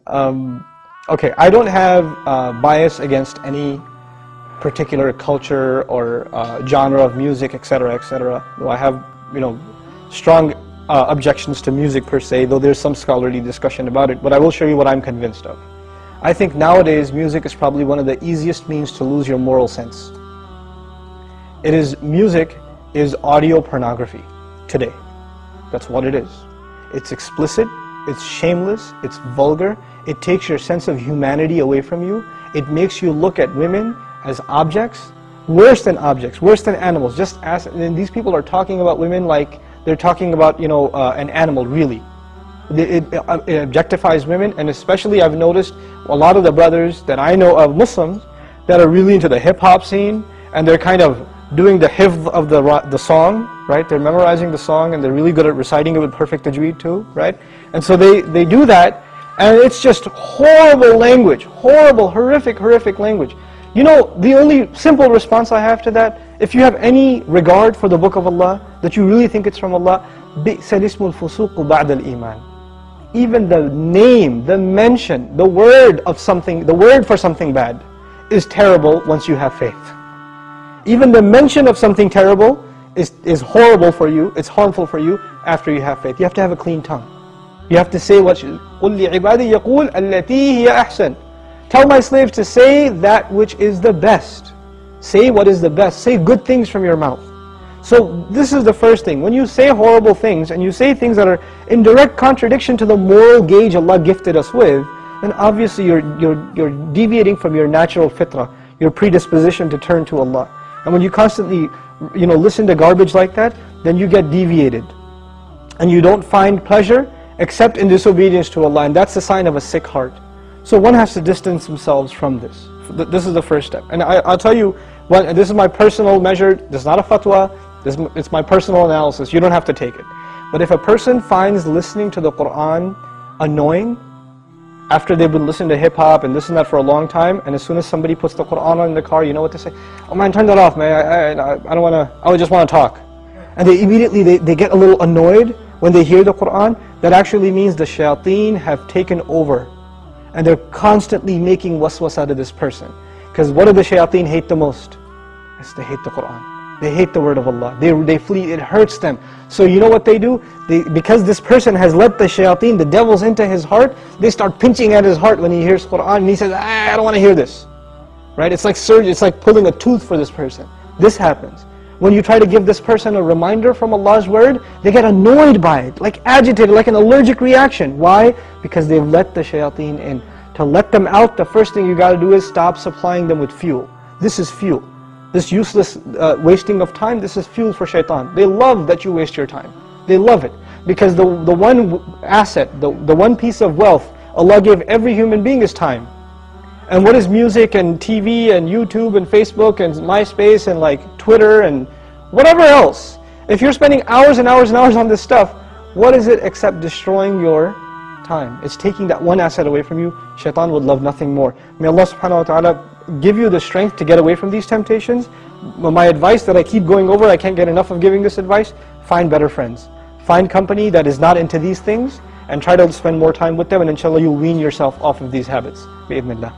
Okay, I don't have bias against any particular culture or genre of music, etc., etc. Though I have, strong objections to music per se, though there's some scholarly discussion about it. But I will show you what I'm convinced of. I think nowadays music is probably one of the easiest means to lose your moral sense. Music is audio pornography today. That's what it is. It's explicit, it's shameless, it's vulgar, it takes your sense of humanity away from you, it makes you look at women as objects, worse than animals. And these people are talking about women like they're talking about, an animal, really. It objectifies women, and especially I've noticed a lot of the brothers that I know of, Muslims, that are really into the hip-hop scene, and they're kind of doing the hifz of the song, right? They're memorizing the song, and they're really good at reciting it with perfect tajweed too, right? And so they do that, and it's just horrible language, horrible, horrific language. The only simple response I have to that, if you have any regard for the Book of Allah, that you really think it's from Allah, بِئْسَ الْإِسْمُ الْفُسُوقُ بَعْدَ الْإِيمَانِ. Even the name, the mention, the word for something bad is terrible once you have faith. Even the mention of something terrible is horrible for you, it's harmful for you after you have faith. You have to have a clean tongue. You have to say what قُلْ لِعِبَادِي يَقُولْ الَّتِي هِيَ أَحْسَنُ. Tell my slaves to say that which is the best. Say what is the best. Say good things from your mouth. So this is the first thing. When you say horrible things and you say things that are in direct contradiction to the moral gauge Allah gifted us with, then obviously you're deviating from your natural fitrah, your predisposition to turn to Allah. And when you constantly listen to garbage like that, then you get deviated. And you don't find pleasure except in disobedience to Allah, and that's a sign of a sick heart. So one has to distance themselves from this. This is the first step. And I'll tell you, this is my personal measure, this is not a fatwa, it's my personal analysis, you don't have to take it. But if a person finds listening to the Qur'an annoying, after they've been listening to hip-hop and this and that for a long time, and as soon as somebody puts the Qur'an on in the car, you know what they say? Oh man, turn that off, man, I don't want to, I just want to talk. And they immediately, they get a little annoyed when they hear the Qur'an. That actually means the shayateen have taken over. And they're constantly making waswas out of this person. Because what do the shayateen hate the most? Yes, they hate the Qur'an. They hate the word of Allah. They flee, it hurts them. So you know what they do? Because this person has let the shayateen, the devils, into his heart, they start pinching at his heart when he hears Qur'an, and he says, I don't want to hear this. Right? It's like surgery, it's like pulling a tooth for this person. This happens. When you try to give this person a reminder from Allah's word, they get annoyed by it, like agitated, like an allergic reaction. Why? Because they've let the shayateen in. To let them out, the first thing you got to do is stop supplying them with fuel. This is fuel. This useless wasting of time, this is fuel for shaitan. They love that you waste your time. They love it. Because the one asset, the one piece of wealth Allah gave every human being is time. And what is music and TV and YouTube and Facebook and MySpace and like Twitter and whatever else? If you're spending hours and hours and hours on this stuff, what is it except destroying your time? It's taking that one asset away from you. Shaitan would love nothing more. May Allah subhanahu wa ta'ala give you the strength to get away from these temptations. My advice that I keep going over, I can't get enough of giving this advice, find better friends. Find company that is not into these things and try to spend more time with them, and inshallah you'll wean yourself off of these habits. Bi-idhnillah.